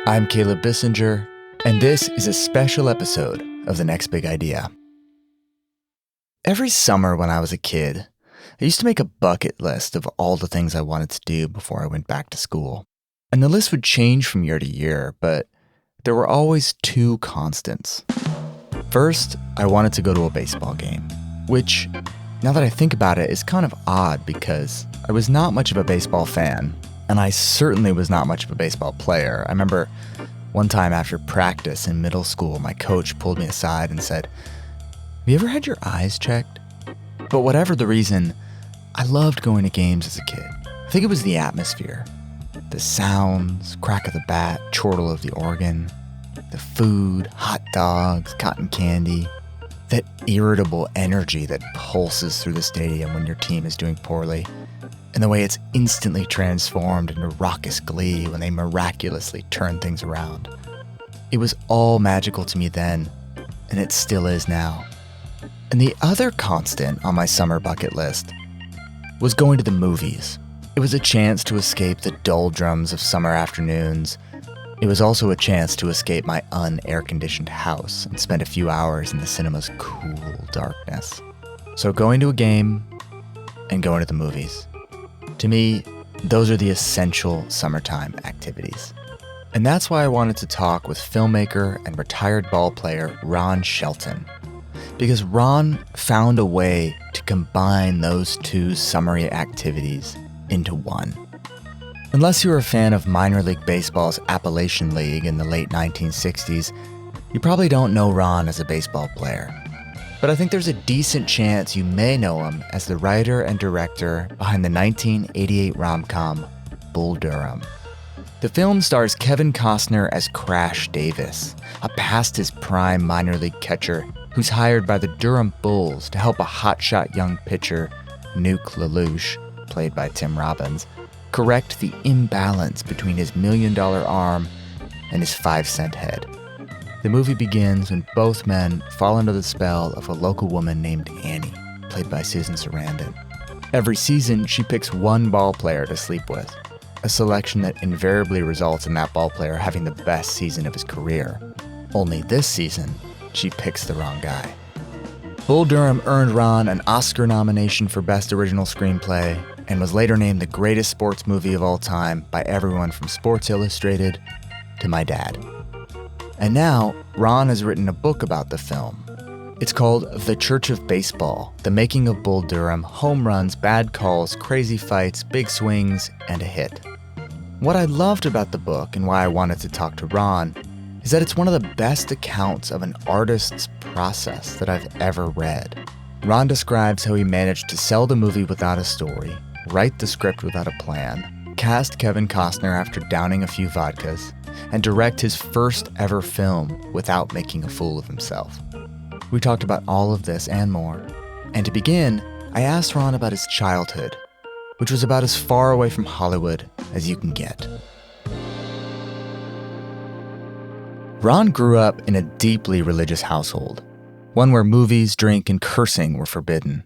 I'm Caleb Bissinger, and this is a special episode of The Next Big Idea. Every summer when I was a kid, I used to make a bucket list of all the things I wanted to do before I went back to school. And the list would change from year to year, but there were always two constants. First, I wanted to go to a baseball game, which, now that I think about it, is kind of odd because I was not much of a baseball fan, and I certainly was not much of a baseball player. I remember one time after practice in middle school, my coach pulled me aside and said, "Have you ever had your eyes checked?" But whatever the reason, I loved going to games as a kid. I think it was the atmosphere. The sounds, crack of the bat, chortle of the organ, the food, hot dogs, cotton candy, that irritable energy that pulses through the stadium when your team is doing poorly, and the way it's instantly transformed into raucous glee when they miraculously turn things around. It was all magical to me then, and it still is now. And the other constant on my summer bucket list was going to the movies. It was a chance to escape the doldrums of summer afternoons. It was also a chance to escape my un-air-conditioned house and spend a few hours in the cinema's cool darkness. So going to a game and going to the movies. To me, those are the essential summertime activities. And that's why I wanted to talk with filmmaker and retired ball player Ron Shelton. Because Ron found a way to combine those two summery activities into one. Unless you're a fan of minor league baseball's Appalachian League in the late 1960s, you probably don't know Ron as a baseball player. But I think there's a decent chance you may know him as the writer and director behind the 1988 rom-com Bull Durham. The film stars Kevin Costner as Crash Davis, a past his prime minor league catcher who's hired by the Durham Bulls to help a hotshot young pitcher, Nuke LaLoosh, played by Tim Robbins, correct the imbalance between his $1 million arm and his 5-cent head. The movie begins when both men fall under the spell of a local woman named Annie, played by Susan Sarandon. Every season, she picks one ball player to sleep with, a selection that invariably results in that ball player having the best season of his career. Only this season, she picks the wrong guy. Bull Durham earned Ron an Oscar nomination for Best Original Screenplay and was later named the greatest sports movie of all time by everyone from Sports Illustrated to my dad. And now, Ron has written a book about the film. It's called The Church of Baseball, The Making of Bull Durham, Home Runs, Bad Calls, Crazy Fights, Big Swings, and a Hit. What I loved about the book and why I wanted to talk to Ron is that it's one of the best accounts of an artist's process that I've ever read. Ron describes how he managed to sell the movie without a story, write the script without a plan, cast Kevin Costner after downing a few vodkas, and direct his first ever film without making a fool of himself. We talked about all of this and more. And to begin, I asked Ron about his childhood, which was about as far away from Hollywood as you can get. Ron grew up in a deeply religious household, one where movies, drink, and cursing were forbidden.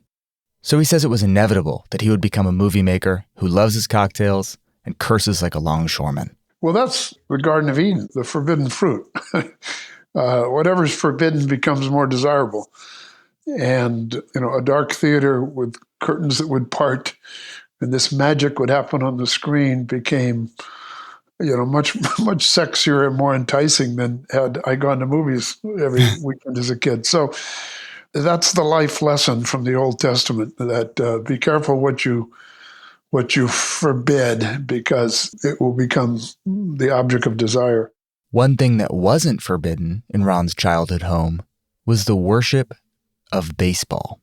So he says it was inevitable that he would become a movie maker who loves his cocktails and curses like a longshoreman. Well, that's the Garden of Eden, the forbidden fruit. Whatever's forbidden becomes more desirable. And, a dark theater with curtains that would part and this magic would happen on the screen became, much sexier and more enticing than had I gone to movies every weekend as a kid. So that's the life lesson from the Old Testament, that be careful what you forbid, because it will become the object of desire. One thing that wasn't forbidden in Ron's childhood home was the worship of baseball.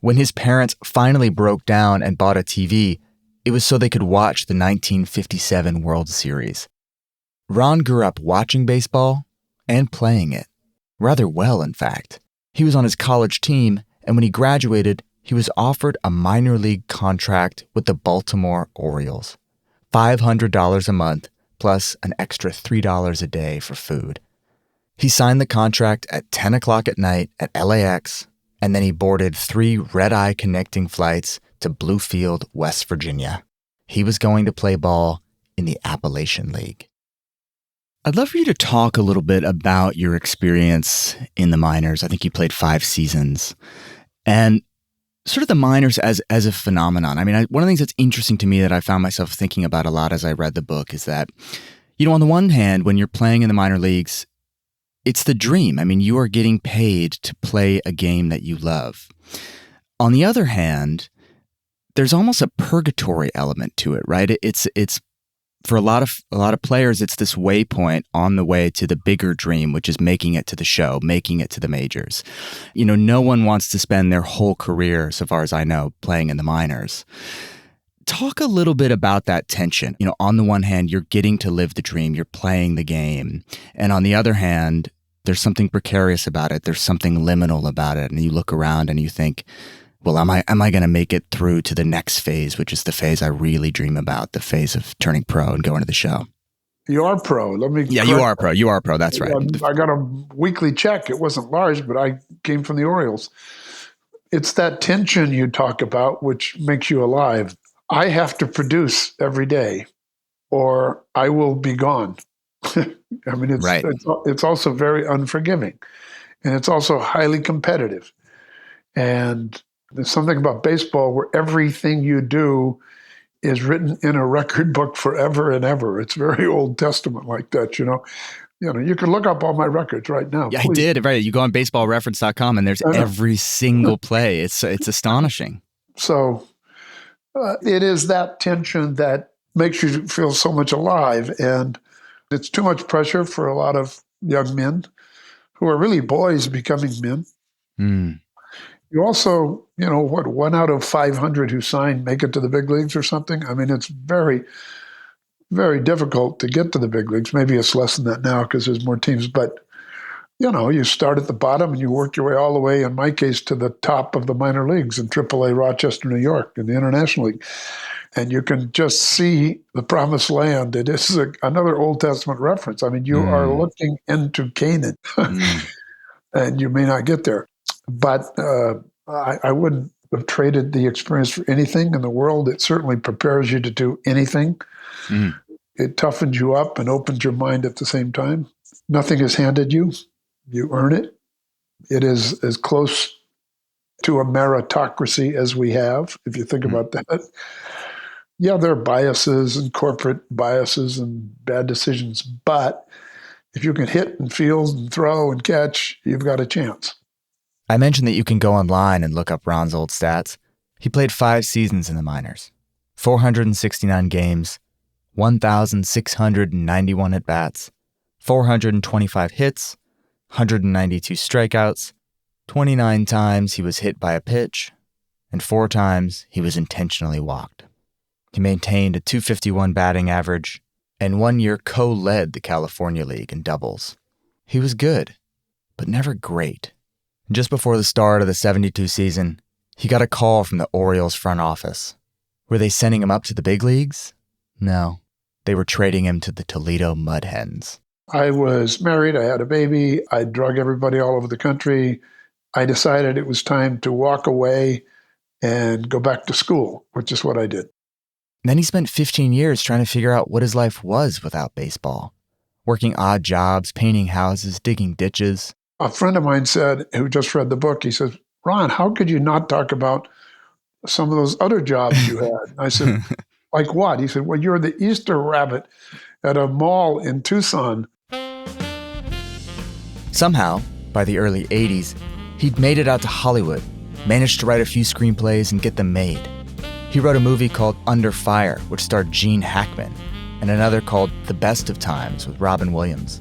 When his parents finally broke down and bought a TV, it was so they could watch the 1957 World Series. Ron grew up watching baseball and playing it. Rather well, in fact. He was on his college team, and when he graduated, he was offered a minor league contract with the Baltimore Orioles. $500 a month, plus an extra $3 a day for food. He signed the contract at 10 o'clock at night at LAX, and then he boarded 3 red-eye connecting flights to Bluefield, West Virginia. He was going to play ball in the Appalachian League. I'd love for you to talk a little bit about your experience in the minors. I think you played 5 seasons. And sort of the minors as a phenomenon. I mean, one of the things that's interesting to me that I found myself thinking about a lot as I read the book is that, on the one hand, when you're playing in the minor leagues, it's the dream. I mean, you are getting paid to play a game that you love. On the other hand, there's almost a purgatory element to it, right? It's for a lot of players, it's this waypoint on the way to the bigger dream, which is making it to the show, making it to the majors. No one wants to spend their whole career, so far as I know, playing in the minors. Talk a little bit about that tension. On the one hand, you're getting to live the dream, you're playing the game. And on the other hand, there's something precarious about it. There's something liminal about it. And you look around and you think, well, am I going to make it through to the next phase, which is the phase I really dream about, the phase of turning pro and going to the show? You are pro. Yeah, you are pro. You are pro. That's right. I got a weekly check. It wasn't large, but I came from the Orioles. It's that tension you talk about, which makes you alive. I have to produce every day or I will be gone. I mean, it's also very unforgiving, and it's also highly competitive. And there's something about baseball where everything you do is written in a record book forever and ever. It's very Old Testament like that, you can look up all my records right now. Yeah, please. I did. Right. You go on baseballreference.com and there's every single play. It's astonishing. So it is that tension that makes you feel so much alive. And it's too much pressure for a lot of young men who are really boys becoming men. Mm. You also, 1 out of 500 who sign make it to the big leagues or something. I mean, it's very, very difficult to get to the big leagues. Maybe it's less than that now because there's more teams. But, you start at the bottom and you work your way all the way, in my case, to the top of the minor leagues in AAA Rochester, New York, in the International League. And you can just see the promised land. It is another Old Testament reference. I mean, you are looking into Canaan, and you may not get there. But I wouldn't have traded the experience for anything in the world. It certainly prepares you to do anything. Mm. It toughens you up and opens your mind at the same time. Nothing is handed you. You earn it. It is as close to a meritocracy as we have, if you think about that. Yeah, there are biases and corporate biases and bad decisions, but if you can hit and field and throw and catch, you've got a chance. I mentioned that you can go online and look up Ron's old stats. He played 5 seasons in the minors, 469 games, 1,691 at-bats, 425 hits, 192 strikeouts, 29 times he was hit by a pitch, and 4 times he was intentionally walked. He maintained a .251 batting average, and 1 year co-led the California League in doubles. He was good, but never great. Just before the start of the 72 season, he got a call from the Orioles front office. Were they sending him up to the big leagues? No. They were trading him to the Toledo Mud Hens. I was married. I had a baby. I drug everybody all over the country. I decided it was time to walk away and go back to school, which is what I did. Then he spent 15 years trying to figure out what his life was without baseball. Working odd jobs, painting houses, digging ditches. A friend of mine said, who just read the book, he says, "Ron, how could you not talk about some of those other jobs you had?" I said, "Like what?" He said, "Well, you're the Easter rabbit at a mall in Tucson." Somehow, by the early 80s, he'd made it out to Hollywood, managed to write a few screenplays and get them made. He wrote a movie called Under Fire, which starred Gene Hackman, and another called The Best of Times with Robin Williams.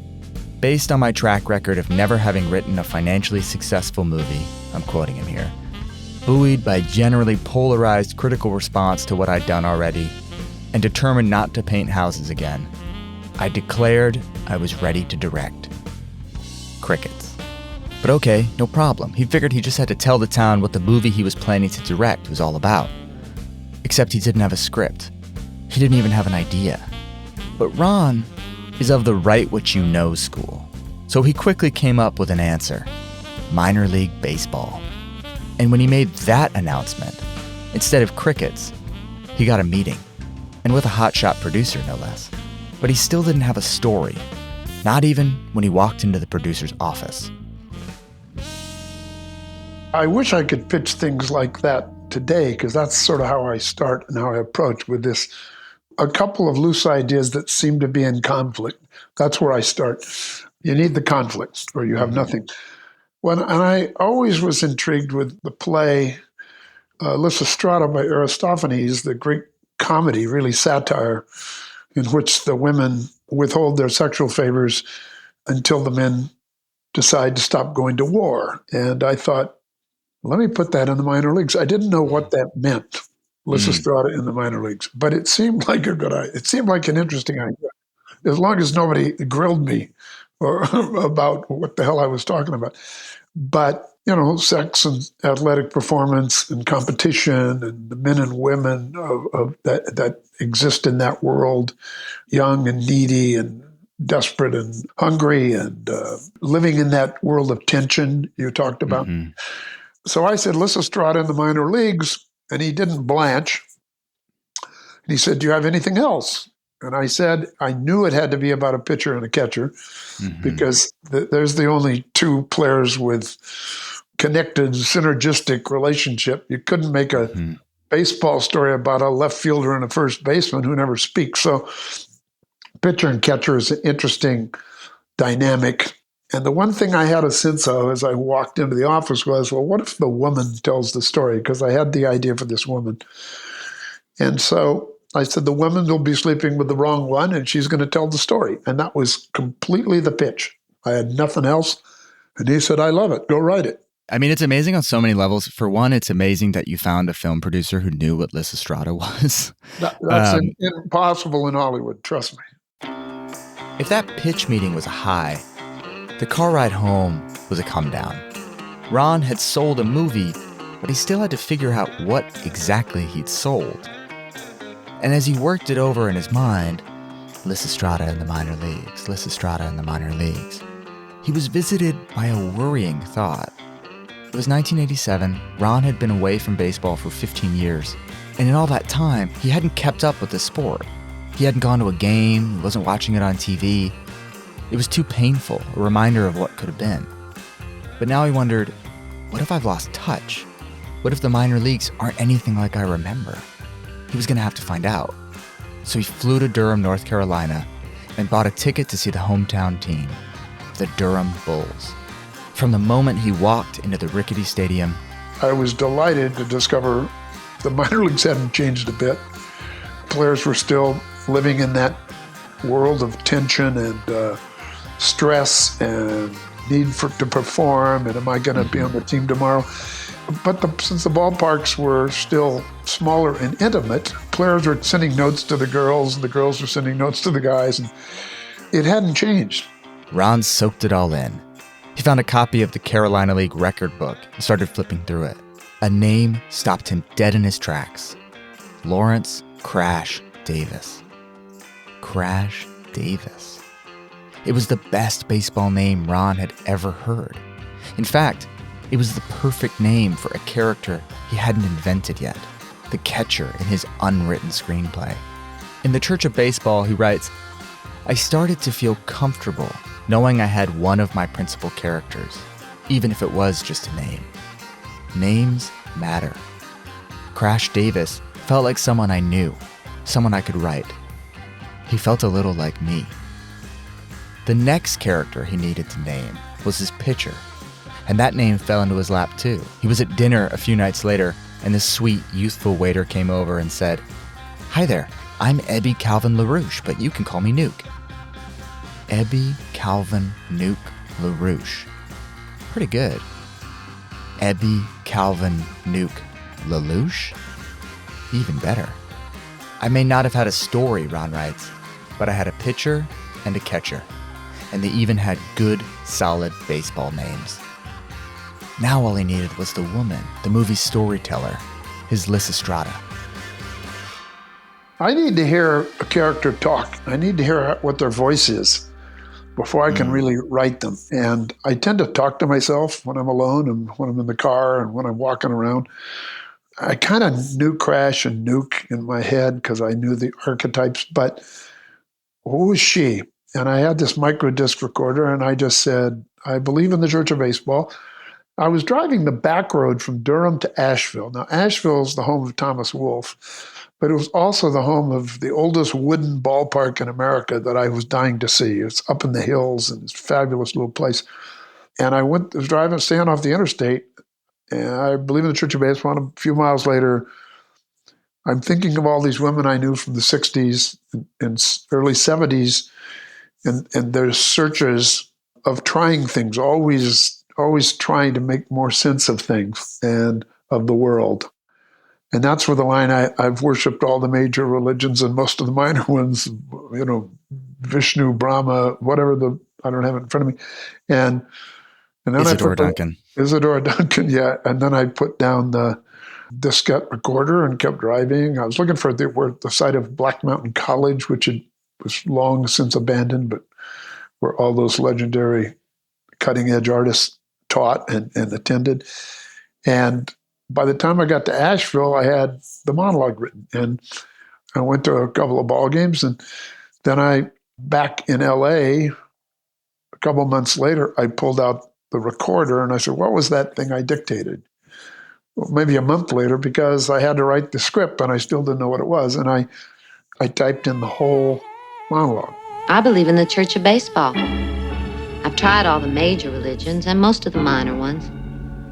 Based on my track record of never having written a financially successful movie, I'm quoting him here, buoyed by generally polarized critical response to what I'd done already, and determined not to paint houses again, I declared I was ready to direct. Crickets. But okay, no problem. He figured he just had to tell the town what the movie he was planning to direct was all about. Except he didn't have a script. He didn't even have an idea. But Ron is of the write what you know school. So he quickly came up with an answer: minor league baseball. And when he made that announcement, instead of crickets, he got a meeting. And with a hotshot producer, no less. But he still didn't have a story. Not even when he walked into the producer's office. I wish I could pitch things like that today, because that's sort of how I start and how I approach with this. A couple of loose ideas that seem to be in conflict. That's where I start. You need the conflict or you have nothing. And I always was intrigued with the play Lysistrata by Aristophanes, the Greek comedy, really satire, in which the women withhold their sexual favors until the men decide to stop going to war. And I thought, let me put that in the minor leagues. I didn't know what that meant, Lysistrata in the minor leagues, but it seemed like a good idea. It seemed like an interesting idea, as long as nobody grilled me or about what the hell I was talking about. But, sex and athletic performance and competition and the men and women of that exist in that world, young and needy and desperate and hungry and living in that world of tension you talked about. So I said, Lysistrata in the minor leagues, and he didn't blanch. And he said, do you have anything else? And I said, I knew it had to be about a pitcher and a catcher because there's the only two players with connected, synergistic relationship. You couldn't make a baseball story about a left fielder and a first baseman who never speaks. So pitcher and catcher is an interesting dynamic. And the one thing I had a sense of as I walked into the office was, well, what if the woman tells the story? Because I had the idea for this woman. And so I said, the woman will be sleeping with the wrong one, and she's going to tell the story. And that was completely the pitch. I had nothing else. And he said, I love it. Go write it. I mean, it's amazing on so many levels. For one, it's amazing that you found a film producer who knew what Lysistrata was. That's impossible in Hollywood, trust me. If that pitch meeting was a high, the car ride home was a come down. Ron had sold a movie, but he still had to figure out what exactly he'd sold. And as he worked it over in his mind, Lysistrata in the minor leagues, Lysistrata in the minor leagues, he was visited by a worrying thought. It was 1987. Ron had been away from baseball for 15 years. And in all that time, he hadn't kept up with the sport. He hadn't gone to a game, he wasn't watching it on TV. It was too painful, a reminder of what could have been. But now he wondered, what if I've lost touch? What if the minor leagues aren't anything like I remember? He was going to have to find out. So he flew to Durham, North Carolina, and bought a ticket to see the hometown team, the Durham Bulls. From the moment he walked into the rickety stadium, I was delighted to discover the minor leagues hadn't changed a bit. Players were still living in that world of tension and stress and need to perform, and am I going to be on the team tomorrow? But since the ballparks were still smaller and intimate, players were sending notes to the girls were sending notes to the guys, and it hadn't changed. Ron soaked it all in. He found a copy of the Carolina League record book and started flipping through it. A name stopped him dead in his tracks. Lawrence Crash Davis. Crash Davis. It was the best baseball name Ron had ever heard. In fact, it was the perfect name for a character he hadn't invented yet, the catcher in his unwritten screenplay. In The Church of Baseball, he writes, I started to feel comfortable knowing I had one of my principal characters, even if it was just a name. Names matter. Crash Davis felt like someone I knew, someone I could write. He felt a little like me. The next character he needed to name was his pitcher, and that name fell into his lap too. He was at dinner a few nights later, and this sweet, youthful waiter came over and said, Hi there, I'm Ebby Calvin LaRouche, but you can call me Nuke. Ebby Calvin Nuke LaRouche. Pretty good. Ebby Calvin Nuke LaLouche? Even better. I may not have had a story, Ron writes, but I had a pitcher and a catcher, and they even had good, solid baseball names. Now all he needed was the woman, the movie's storyteller, his Lysistrata. I need to hear a character talk. I need to hear what their voice is before I can really write them. And I tend to talk to myself when I'm alone and when I'm in the car and when I'm walking around. I kind of knew Crash and Nuke in my head because I knew the archetypes, but who was she? And I had this micro disc recorder, and I just said, I believe in the Church of Baseball. I was driving the back road from Durham to Asheville. Now, Asheville is the home of Thomas Wolfe, but it was also the home of the oldest wooden ballpark in America that I was dying to see. It's up in the hills, and it's a fabulous little place. And I was driving, staying off the interstate, and I believe in the Church of Baseball. And a few miles later, I'm thinking of all these women I knew from the 60s and early 70s, and their searches of trying things, always trying to make more sense of things and of the world. And that's where the line, I've worshipped all the major religions and most of the minor ones, Vishnu, Brahma, whatever I don't have it in front of me. And then Isadora Duncan. Isadora Duncan, yeah. And then I put down the diskette recorder and kept driving. I was looking for the site of Black Mountain College, which was long since abandoned, but where all those legendary cutting edge artists taught and attended. And by the time I got to Asheville, I had the monologue written. And I went to a couple of ball games. And then back in LA, a couple of months later, I pulled out the recorder and I said, what was that thing I dictated? Well, maybe a month later, because I had to write the script and I still didn't know what it was. And I typed in the whole monologue. I believe in the Church of Baseball. I've tried all the major religions and most of the minor ones.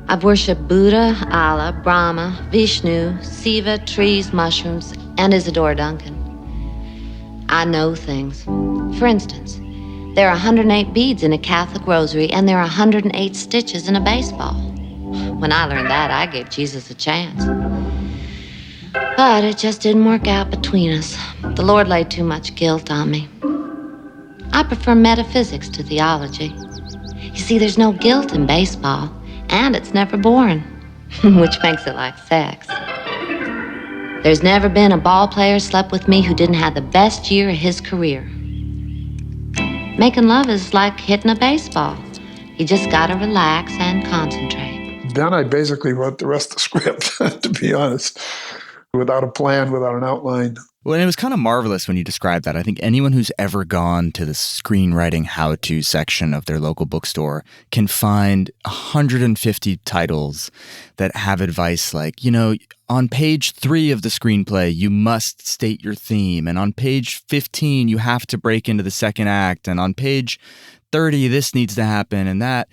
I've worshipped Buddha, Allah, Brahma, Vishnu, Siva, trees, mushrooms, and Isadora Duncan. I know things. For instance, there are 108 beads in a Catholic rosary, and there are 108 stitches in a baseball. When I learned that, I gave Jesus a chance. But it just didn't work out between us. The Lord laid too much guilt on me. I prefer metaphysics to theology. You see, there's no guilt in baseball, and it's never boring, which makes it like sex. There's never been a ball player slept with me who didn't have the best year of his career. Making love is like hitting a baseball. You just gotta relax and concentrate. Then I basically wrote the rest of the script, to be honest, without a plan, without an outline. Well, and it was kind of marvelous when you described that. I think anyone who's ever gone to the screenwriting how-to section of their local bookstore can find 150 titles that have advice like, on page 3 of the screenplay, you must state your theme. And on page 15, you have to break into the second act. And on page 30, this needs to happen and that.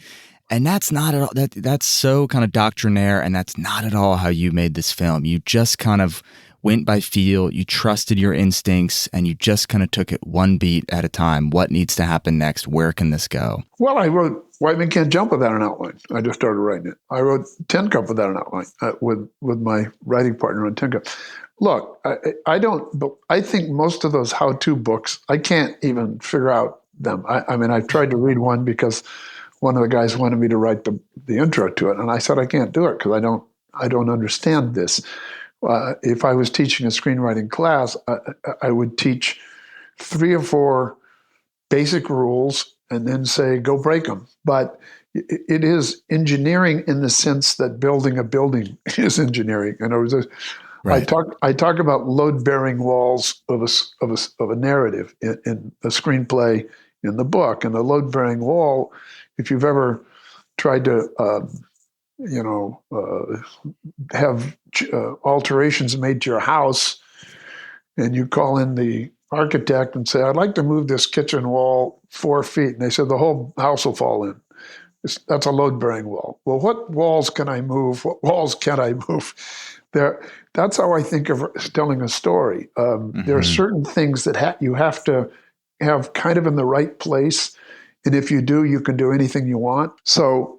And that's not at all, that's so kind of doctrinaire, and that's not at all how you made this film. You just kind of went by feel, you trusted your instincts, and you just kind of took it one beat at a time. What needs to happen next? Where can this go? Well, I wrote White Men Can't Jump without an outline. I just started writing it. I wrote Tin Cup without an outline with my writing partner on Tin Cup. Look, I think most of those how-to books, I can't even figure out them. I mean, I've tried to read one because one of the guys wanted me to write the intro to it, and I said I can't do it because I don't understand this. If I was teaching a screenwriting class, I would teach 3 or 4 basic rules and then say, go break them. But it is engineering in the sense that building a building is engineering. In other words, right. I talk about load-bearing walls of a narrative in a screenplay in the book. And the load-bearing wall, if you've ever tried to have alterations made to your house, and you call in the architect and say, I'd like to move this kitchen wall 4 feet. And they said, the whole house will fall in. That's a load-bearing wall. Well, what walls can I move? What walls can't I move? That's how I think of telling a story. There are certain things that you have to have kind of in the right place. And if you do, you can do anything you want. So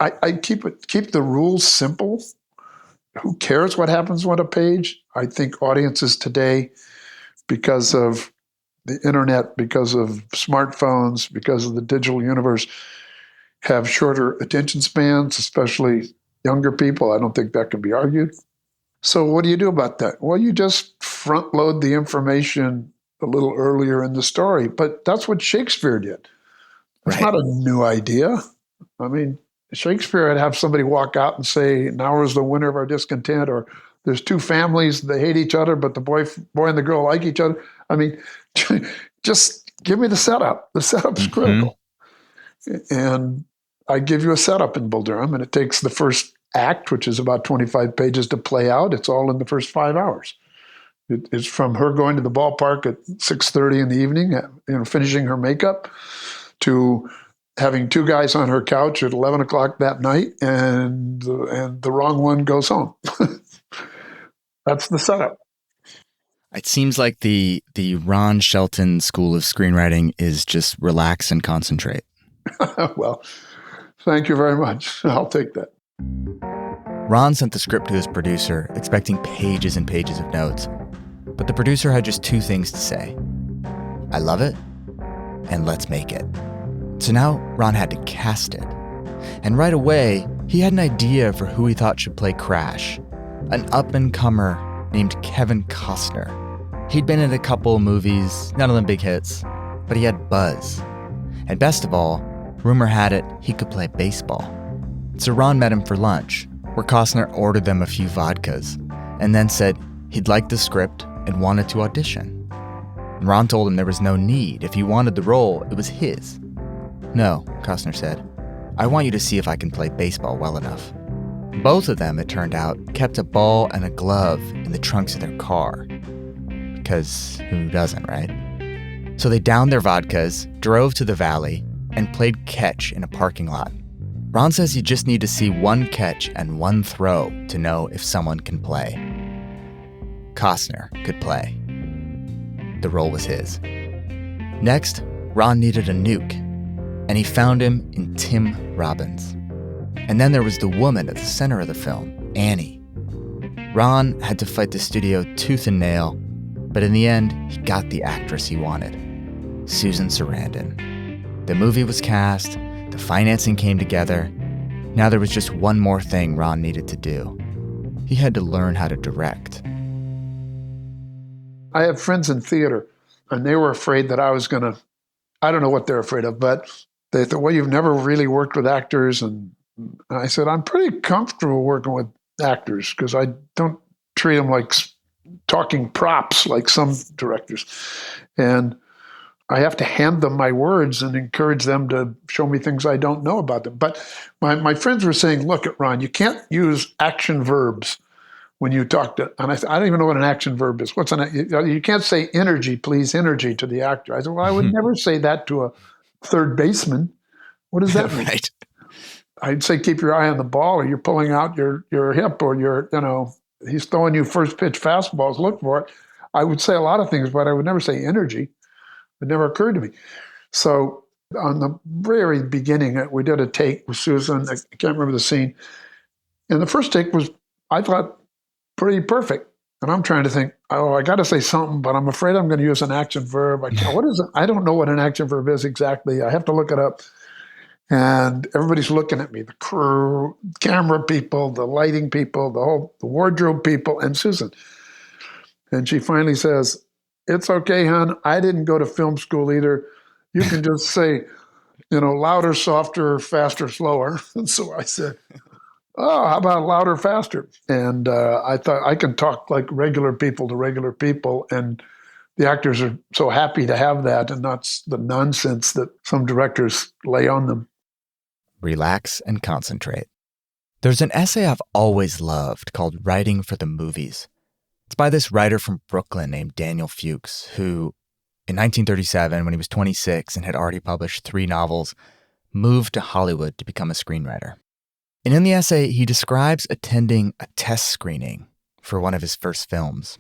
I keep the rules simple. Who cares what happens on a page? I think audiences today, because of the internet, because of smartphones, because of the digital universe, have shorter attention spans, especially younger people. I don't think that can be argued. So what do you do about that? Well, you just front load the information a little earlier in the story. But that's what Shakespeare did. It's not a new idea. I mean, Shakespeare would have somebody walk out and say, now is the winter of our discontent, or there's 2 families, they hate each other, but the boy and the girl like each other. I mean, just give me the setup. The setup's critical. And I give you a setup in Bull Durham, and it takes the first act, which is about 25 pages to play out. It's all in the first 5 hours. It's from her going to the ballpark at 6:30 in the evening, finishing her makeup, to having two guys on her couch at 11 o'clock that night, and the wrong one goes home. That's the setup. It seems like the Ron Shelton School of Screenwriting is just relax and concentrate. Well, thank you very much. I'll take that. Ron sent the script to his producer, expecting pages and pages of notes. But the producer had just two things to say. I love it, and let's make it. So now Ron had to cast it. And right away, he had an idea for who he thought should play Crash, an up-and-comer named Kevin Costner. He'd been in a couple movies, none of them big hits, but he had buzz. And best of all, rumor had it he could play baseball. So Ron met him for lunch, where Costner ordered them a few vodkas, and then said he'd liked the script and wanted to audition. And Ron told him there was no need. If he wanted the role, it was his. No, Costner said, I want you to see if I can play baseball well enough. Both of them, it turned out, kept a ball and a glove in the trunks of their car. Because who doesn't, right? So they downed their vodkas, drove to the valley, and played catch in a parking lot. Ron says you just need to see one catch and one throw to know if someone can play. Costner could play. The role was his. Next, Ron needed a nuke, and he found him in Tim Robbins. And then there was the woman at the center of the film, Annie. Ron had to fight the studio tooth and nail, but in the end, he got the actress he wanted, Susan Sarandon. The movie was cast, the financing came together. Now there was just one more thing Ron needed to do. He had to learn how to direct. I have friends in theater, and they were afraid that I was going to, I don't know what they're afraid of, but they thought, well, you've never really worked with actors. And I said, I'm pretty comfortable working with actors because I don't treat them like talking props like some directors. And I have to hand them my words and encourage them to show me things I don't know about them. But my friends were saying, look, Ron, you can't use action verbs when you talk to, and I said, I don't even know what an action verb is. You can't say energy, please, energy to the actor. I said, well, I would never say that to a third baseman. What does that mean? Right. I'd say, keep your eye on the ball, or you're pulling out your hip, or he's throwing you first pitch fastballs, look for it. I would say a lot of things, but I would never say energy. It never occurred to me. So on the very beginning, we did a take with Susan. I can't remember the scene. And the first take was, I thought, pretty perfect. And I'm trying to think, I got to say something, but I'm afraid I'm going to use an action verb. What is it? I don't know what an action verb is exactly. I have to look it up. And everybody's looking at me, the crew, camera people, the lighting people, the wardrobe people, and Susan. And she finally says, it's okay, hon. I didn't go to film school either. You can just say, louder, softer, faster, slower. And so I said, oh, how about louder, faster? And I thought I can talk like regular people to regular people. And the actors are so happy to have that and not the nonsense that some directors lay on them. Relax and concentrate. There's an essay I've always loved called Writing for the Movies. It's by this writer from Brooklyn named Daniel Fuchs, who, in 1937, when he was 26 and had already published 3 novels, moved to Hollywood to become a screenwriter. And in the essay, he describes attending a test screening for one of his first films.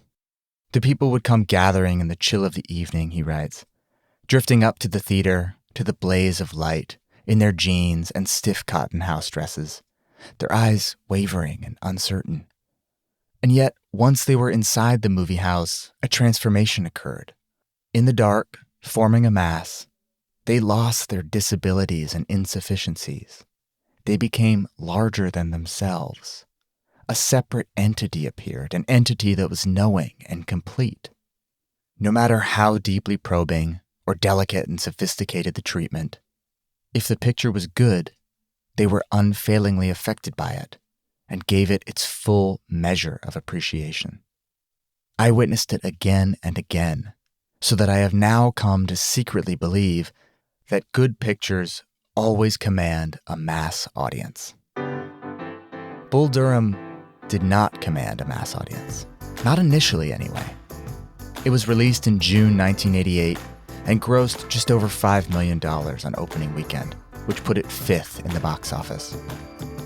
The people would come gathering in the chill of the evening, he writes, drifting up to the theater, to the blaze of light, in their jeans and stiff cotton house dresses, their eyes wavering and uncertain. And yet, once they were inside the movie house, a transformation occurred. In the dark, forming a mass, they lost their disabilities and insufficiencies. They became larger than themselves. A separate entity appeared, an entity that was knowing and complete. No matter how deeply probing or delicate and sophisticated the treatment, if the picture was good, they were unfailingly affected by it and gave it its full measure of appreciation. I witnessed it again and again, so that I have now come to secretly believe that good pictures always command a mass audience. Bull Durham did not command a mass audience. Not initially, anyway. It was released in June 1988 and grossed just over $5 million on opening weekend, which put it 5th in the box office.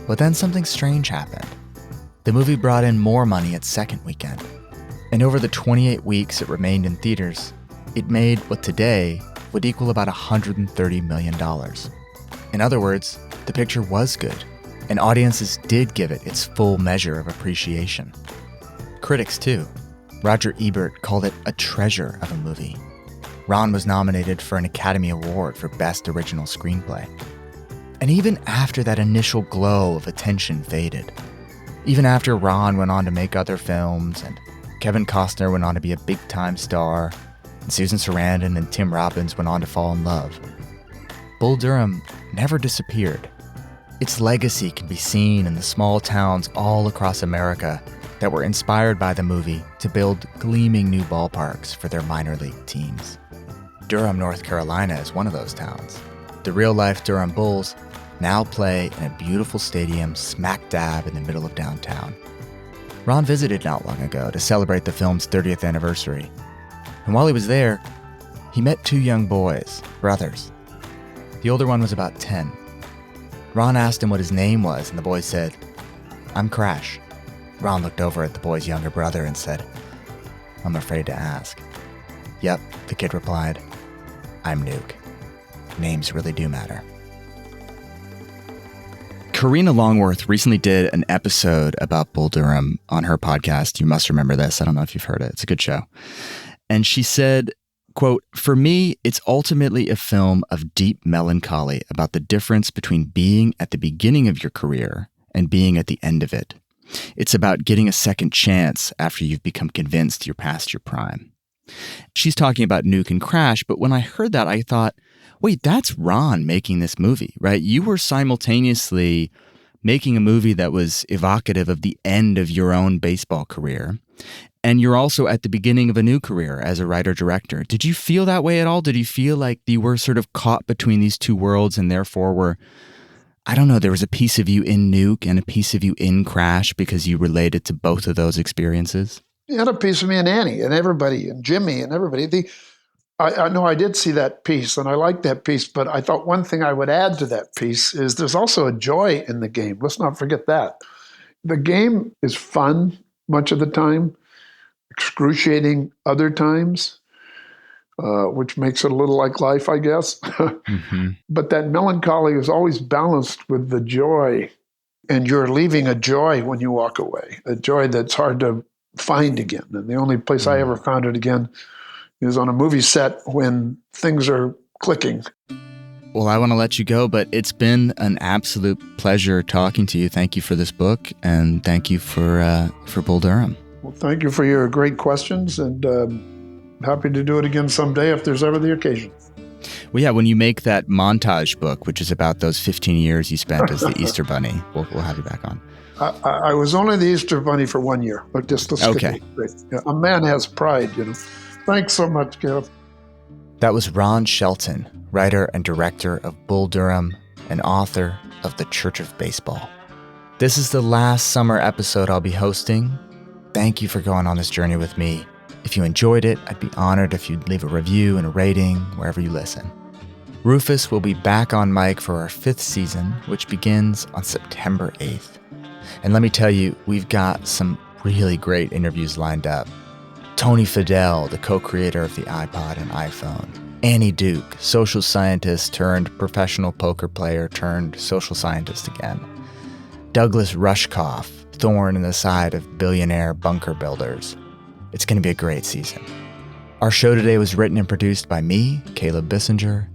But then something strange happened. The movie brought in more money its second weekend. And over the 28 weeks it remained in theaters, it made what today would equal about $130 million. In other words, the picture was good, and audiences did give it its full measure of appreciation. Critics, too. Roger Ebert called it a treasure of a movie. Ron was nominated for an Academy Award for Best Original Screenplay. And even after that initial glow of attention faded, even after Ron went on to make other films, and Kevin Costner went on to be a big-time star, and Susan Sarandon and Tim Robbins went on to fall in love, Bull Durham never disappeared. Its legacy can be seen in the small towns all across America that were inspired by the movie to build gleaming new ballparks for their minor league teams. Durham, North Carolina is one of those towns. The real-life Durham Bulls now play in a beautiful stadium smack dab in the middle of downtown. Ron visited not long ago to celebrate the film's 30th anniversary. And while he was there, he met 2 young boys, brothers. The older one was about 10. Ron asked him what his name was, and the boy said, "I'm Crash." Ron looked over at the boy's younger brother and said, "I'm afraid to ask." "Yep," the kid replied, "I'm Nuke. Names really do matter." Karina Longworth recently did an episode about Bull Durham on her podcast. You must remember this. I don't know if you've heard it. It's a good show. And she said, quote, "For me, it's ultimately a film of deep melancholy about the difference between being at the beginning of your career and being at the end of it. It's about getting a second chance after you've become convinced you're past your prime." She's talking about Nuke and Crash, but when I heard that, I thought, wait, that's Ron making this movie, right? You were simultaneously making a movie that was evocative of the end of your own baseball career, and you're also at the beginning of a new career as a writer-director. Did you feel that way at all? Did you feel like you were sort of caught between these two worlds and therefore were, I don't know, there was a piece of you in Nuke and a piece of you in Crash because you related to both of those experiences? You had a piece of me and Annie and everybody and Jimmy and everybody. I know I did see that piece and I liked that piece, but I thought one thing I would add to that piece is there's also a joy in the game. Let's not forget that. The game is fun much of the time, excruciating other times, which makes it a little like life, I guess. Mm-hmm. But that melancholy is always balanced with the joy, and you're leaving a joy when you walk away, a joy that's hard to find again. And the only place I ever found it again is on a movie set when things are clicking. Well, I want to let you go, but it's been an absolute pleasure talking to you. Thank you for this book, and thank you for Bull Durham. Well, thank you for your great questions, and happy to do it again someday if there's ever the occasion. Well, yeah, when you make that montage book, which is about those 15 years you spent as the Easter Bunny, we'll have you back on. I was only the Easter Bunny for 1 year, but just okay. Yeah, a man has pride, you know. Thanks so much, Kev. That was Ron Shelton, writer and director of Bull Durham and author of The Church of Baseball. This is the last summer episode I'll be hosting. Thank you for going on this journey with me. If you enjoyed it, I'd be honored if you'd leave a review and a rating wherever you listen. Rufus will be back on mic for our 5th season, which begins on September 8th. And let me tell you, we've got some really great interviews lined up. Tony Fadell, the co-creator of the iPod and iPhone. Annie Duke, social scientist turned professional poker player turned social scientist again. Douglas Rushkoff, thorn in the side of billionaire bunker builders. It's going to be a great season. Our show today was written and produced by me, Caleb Bissinger.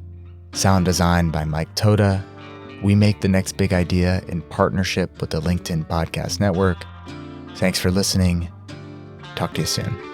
Sound design by Mike Toda. We make The Next Big Idea in partnership with the LinkedIn Podcast Network. Thanks for listening. Talk to you soon.